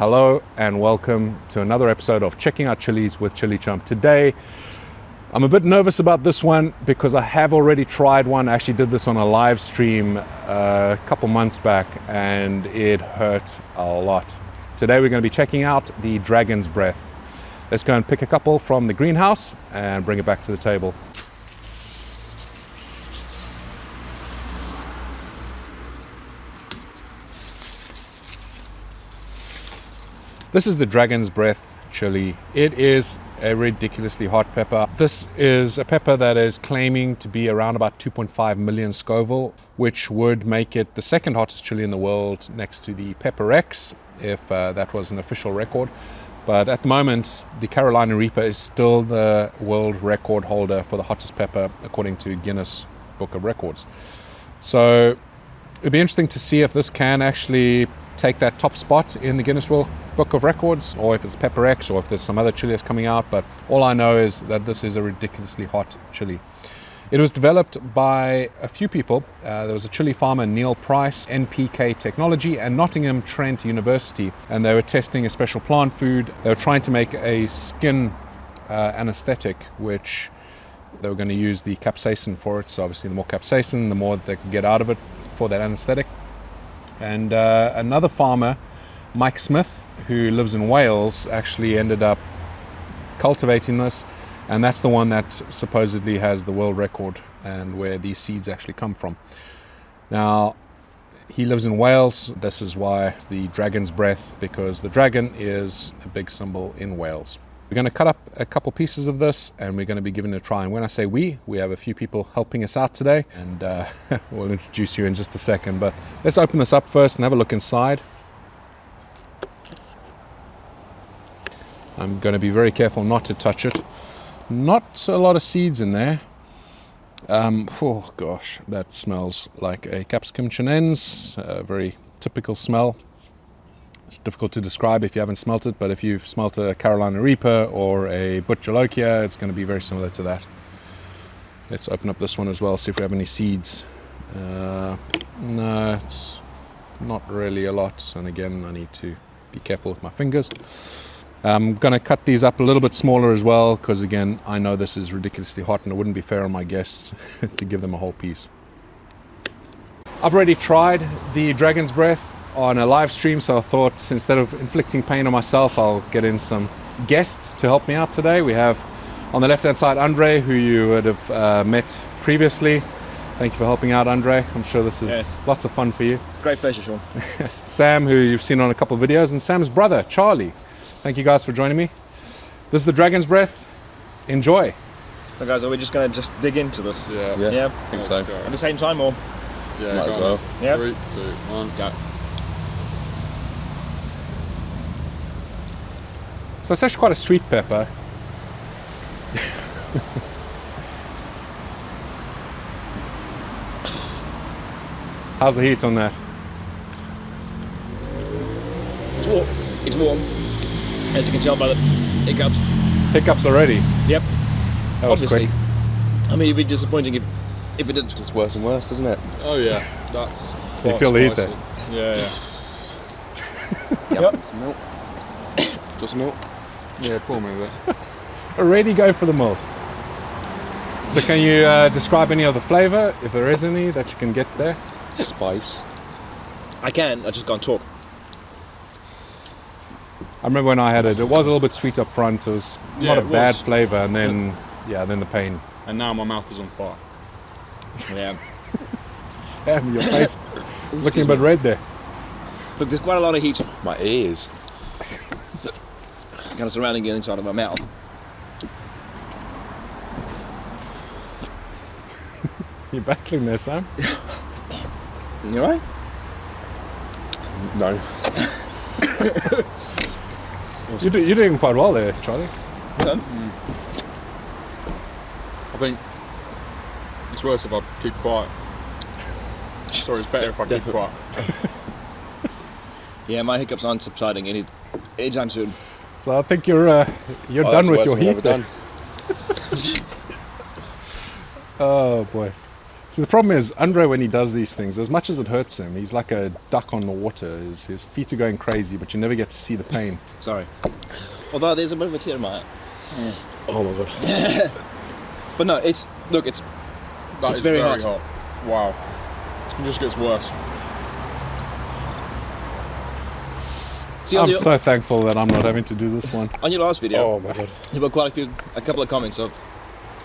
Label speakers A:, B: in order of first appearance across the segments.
A: Hello and welcome to another episode of Checking Out Chillies with ChilliChump. Today, I'm a bit nervous about this one because I have already tried one. I actually did this on a live stream a couple months back and it hurt a lot. Today we're going to be checking out the Dragon's Breath. Let's go and pick a couple from the greenhouse and bring it back to the table. This is the Dragon's Breath chili. It is a ridiculously hot pepper. This is a pepper that is claiming to be around about 2.5 million Scoville, which would make it the second hottest chili in the world next to the Pepper X, if that was an official record. But at the moment, the Carolina Reaper is still the world record holder for the hottest pepper, according to Guinness Book of Records. So it'd be interesting to see if this can actually take that top spot in the Guinness World Book of Records, or if it's Pepper X, or if there's some other chili that's coming out. But all I know is that this is a ridiculously hot chili. It was developed by a few people. There was a chili farmer, Neil Price, NPK Technology, and Nottingham Trent University, and they were testing a special plant food. They were trying to make a skin anesthetic, which they were going to use the capsaicin for it. So obviously the more capsaicin, the more they could get out of it for that anesthetic. And another farmer, Mike Smith, who lives in Wales, actually ended up cultivating this, and that's the one that supposedly has the world record and where these seeds actually come from. Now, he lives in Wales. This is why the Dragon's Breath, because the dragon is a big symbol in Wales. We're going to cut up a couple pieces of this and we're going to be giving it a try. And when I say we have a few people helping us out today, and we'll introduce you in just a second. But let's open this up first and have a look inside. I'm going to be very careful not to touch it. Not a lot of seeds in there. Oh gosh, that smells like a capsicum chinense, a very typical smell. It's difficult to describe if you haven't smelt it, but if you've smelt a Carolina Reaper or a Butcholokia, it's going to be very similar to that. Let's open up this one as well, see if we have any seeds. No, it's not really a lot, and again, I need to be careful with my fingers. I'm going to cut these up a little bit smaller as well, because again, I know this is ridiculously hot and it wouldn't be fair on my guests to give them a whole piece. I've already tried the Dragon's Breath on a live stream, so I thought instead of inflicting pain on myself, I'll get in some guests to help me out today. We have on the left hand side Andre, who you would have met previously. Thank you for helping out, Andre. I'm sure this is lots of fun for you.
B: It's a great pleasure, Sean.
A: Sam, who you've seen on a couple of videos, and Sam's brother, Charlie. Thank you guys for joining me. This is the Dragon's Breath. Enjoy.
B: So guys, are we just going to dig into this?
C: Yeah.
B: I
C: think so.
B: At the same time, or?
C: Yeah,
D: might as well.
B: Yeah.
C: 3, 2, 1, go.
A: So it's actually quite a sweet pepper. How's the heat on that?
B: It's warm. It's warm. As you can tell by the hiccups.
A: Hiccups already?
B: Yep.
A: That was
B: Obviously.
A: quick.
B: I mean, it'd be disappointing if it didn't.
D: Just worse and worse, doesn't it?
C: Oh yeah, that's
A: You
C: quite
A: feel the heat
C: spicy.
A: there?
C: Yeah.
B: Yep.
D: Some milk. Got some milk?
C: Yeah, pour me a bit.
A: Already go for the milk. So can you describe any of the flavour, if there is any, that you can get there?
D: Spice.
B: I can, I just can't talk.
A: I remember when I had it, it was a little bit sweet up front. It was not a
C: it
A: bad
C: was.
A: flavour, and then, then the pain.
C: And now my mouth is on fire.
B: Yeah.
A: Sam, your face looking a bit red there.
B: Look, there's quite a lot of heat
D: My ears.
B: kind of surrounding the inside of my mouth.
A: You're battling there, Sam.
B: You alright?
D: No.
A: You're doing quite well there, Charlie.
B: Yeah.
C: I think it's worse if I keep quiet. Sorry, it's better if I keep quiet.
B: Yeah, my hiccups aren't subsiding anytime soon.
A: So I think you're done with your heat there.
D: Done.
A: Oh boy. See, the problem is, Andre, when he does these things, as much as it hurts him, he's like a duck on the water. His feet are going crazy, but you never get to see the pain.
B: Sorry. Although there's a bit of a tear in my eye.
D: Oh my god.
B: But no, it's very hot.
C: Wow. It just gets worse.
B: See,
A: I'm so thankful that I'm not having to do this one.
B: on your last video,
D: Oh my god.
B: there were a couple of comments of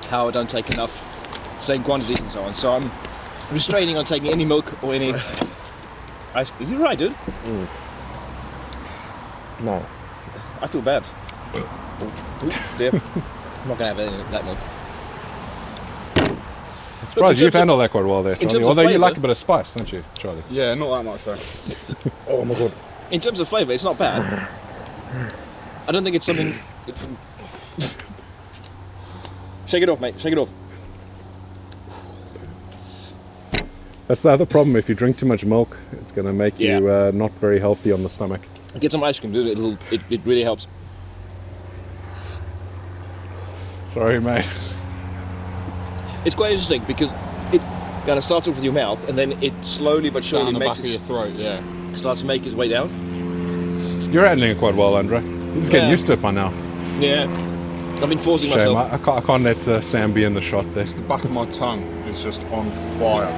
B: how I don't take enough, same quantities and so on. So I'm restraining on taking any milk or any ice cream. You're right, dude.
D: No.
B: I feel bad. Ooh, dear. I'm not gonna have any of that milk.
A: I'm surprised you've handled that quite well there,
B: terms
A: Charlie.
B: of
A: Although you
B: flavour-
A: like a bit of spice, don't you, Charlie?
C: Yeah, not that much though.
D: Oh my god.
B: In terms of flavour, it's not bad. I don't think it's something. Shake it off, mate. Shake it off.
A: That's the other problem. If you drink too much milk, it's going to make
B: Yeah.
A: you not very healthy on the stomach.
B: Get some ice cream, dude. It really helps.
A: Sorry, mate.
B: It's quite interesting because it kind of starts off with your mouth and then it slowly but surely
C: Down the back
B: makes
C: of your throat, yeah.
B: starts to make its way down.
A: You're handling it quite well, Andre. You're just getting
B: Yeah.
A: used to it by now.
B: Yeah. I've been forcing
A: Shame.
B: myself.
A: I can't let Sam be in the shot there.
C: The back of my tongue is just on fire.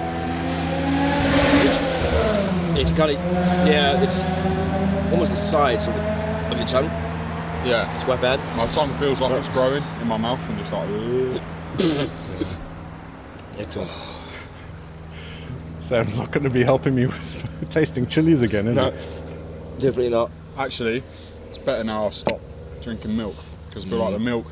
B: It's kind of, yeah, it's almost the sides of your tongue.
C: Yeah.
B: It's quite bad.
C: My tongue feels like it's growing in my mouth and just like.
B: Excellent.
A: Sam's not going to be helping me with tasting chilies again, is
B: No,
A: he?
B: definitely not.
C: Actually, it's better now I stop drinking milk because I feel like the milk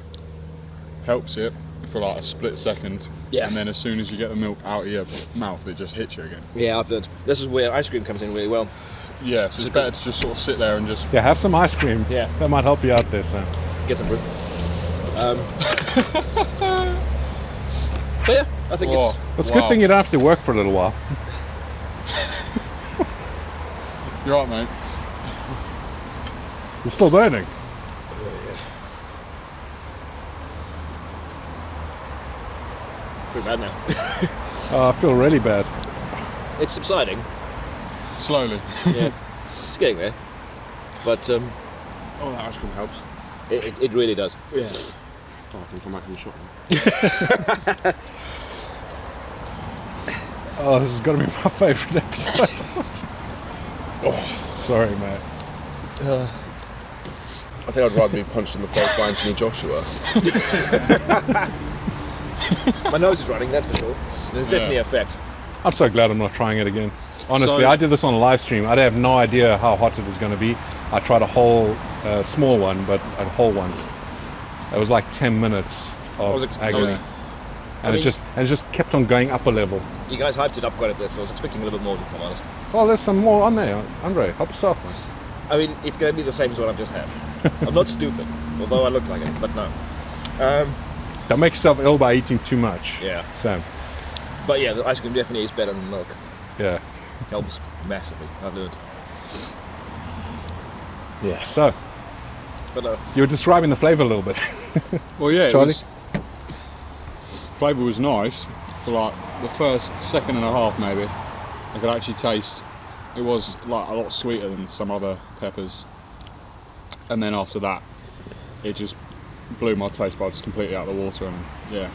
C: helps it for like a split second.
B: Yeah.
C: And then as soon as you get the milk out of your mouth, it just hits you again.
B: Yeah, I've learned. This is where ice cream comes in really well.
C: Yeah, so it's better to just sort of sit there and just.
A: Yeah, have some ice cream.
B: Yeah.
A: That might help you out there, Sam.
B: Get some brew. But yeah, I think
C: Oh,
A: It's a
C: wow.
A: good thing you don't have to work for a little while.
C: You're right, mate.
A: It's still burning.
B: it's pretty bad now.
A: Oh, I feel really bad.
B: It's subsiding.
C: Slowly.
B: Yeah, it's getting there. But
D: Oh, that ice cream helps.
B: it really does.
D: Yeah. Oh, I can come back in the shop now.
A: Oh, this is going to be my favourite episode. Sorry, mate.
D: I think I'd rather be punched in the face by Anthony Joshua.
B: My nose is running, that's for sure. There's definitely an effect.
A: I'm so glad I'm not trying it again. Honestly,
C: So-
A: I did this on a live stream. I have no idea how hot it was going to be. I tried a whole small one, but a whole one. It was like 10 minutes of agony.
B: I
A: And
B: mean-
A: it just kept on going up a level.
B: You guys hyped it up quite a bit, so I was expecting a little bit more, if I'm honest.
A: Oh, there's some more on there. Andre, help yourself, man.
B: I mean, it's going to be the same as what I've just had. I'm not stupid, although I look like it, but no.
A: Don't make yourself ill by eating too much.
B: Yeah.
A: Sam.
B: But yeah, the ice cream definitely is better than milk.
A: Yeah.
B: Helps massively, I've learned.
D: Yeah.
A: So,
B: But no,
A: you were describing the flavour a little bit.
C: Well, yeah,
A: Charlie?
C: Flavour was nice for like the first second and a half, maybe. I could actually taste. It was like a lot sweeter than some other peppers, and then after that, it just blew my taste buds completely out of the water, and yeah,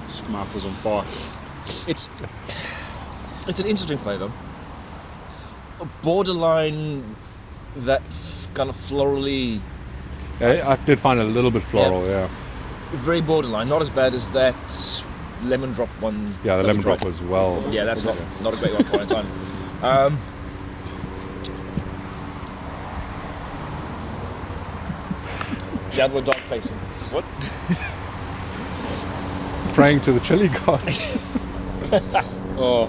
C: just my mouth was on fire.
B: it's an interesting flavour. A borderline that kind of florally,
A: Yeah, I did find it a little bit floral, yeah.
B: very borderline, not as bad as that lemon drop one.
A: Yeah, the
B: that we
A: lemon drop
B: tried.
A: was well.
B: Yeah, that's not a great one for its time. Downward dog facing. What?
A: Praying to the chili gods.
C: Oh,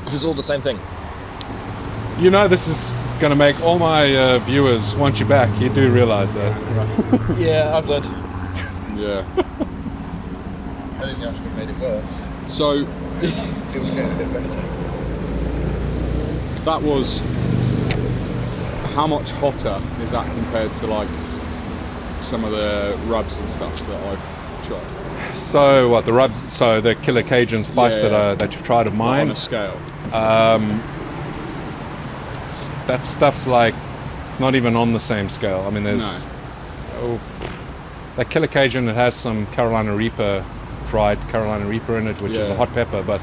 B: This is all the same thing.
A: You know this is going to make all my viewers want you back. You do realise that. Right?
B: Yeah, I've learned.
C: yeah.
D: I think the ice cream made it worse.
C: So
D: It was getting a bit better.
C: that was. How much hotter is that compared to like some of the rubs and stuff that I've tried?
A: So what the rub? So the killer Cajun spice that you've tried of
C: On
A: mine.
C: a scale.
A: That stuff's like it's not even on the same scale. I mean, there's that killer Cajun. It has some Carolina Reaper, dried Carolina Reaper in it, which is a hot pepper. But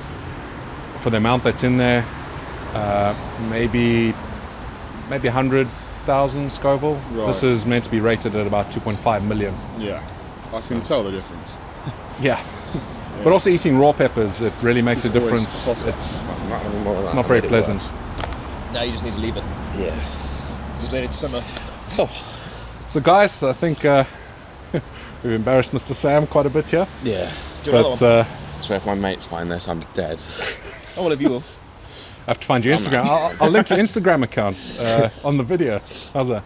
A: for the amount that's in there, maybe 100,000 Scoville.
C: Right.
A: This is meant to be rated at about 2.5 million.
C: Yeah, I can tell the difference.
A: Yeah. But also eating raw peppers, it really makes
C: It's
A: a
C: always
A: difference.
C: hotter.
A: It's not very pleasant.
B: Now you just need to leave it.
D: Yeah.
B: Just let it simmer.
A: So guys, I think we've embarrassed Mr. Sam quite a bit here.
D: Yeah.
B: Do another
A: But
B: one.
D: So if my mates find this, I'm dead.
B: Oh, well, if you will.
A: I have to find your Instagram. I'll link your Instagram account on the video. How's that?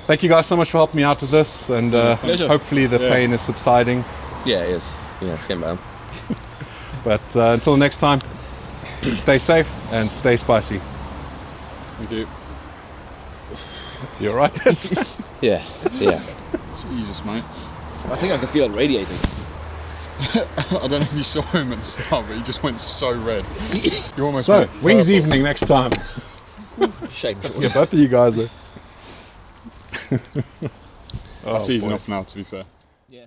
A: Thank you guys so much for helping me out with this, and
B: Pleasure.
A: hopefully the pain is subsiding.
D: Yeah, it is. Yeah, it's getting better.
A: But until next time, stay safe and stay spicy.
C: We do.
A: You alright, this?
D: Yeah, yeah.
C: Jesus, mate.
B: I think I can feel it radiating.
C: I don't know if you saw him at the start, but he just went so red. You almost
A: So,
C: went
A: wings
C: purple.
A: evening next time.
B: Shame.
A: Yeah, both of you guys are.
C: That's easy
A: boy.
C: enough now, to be fair.
B: Yeah.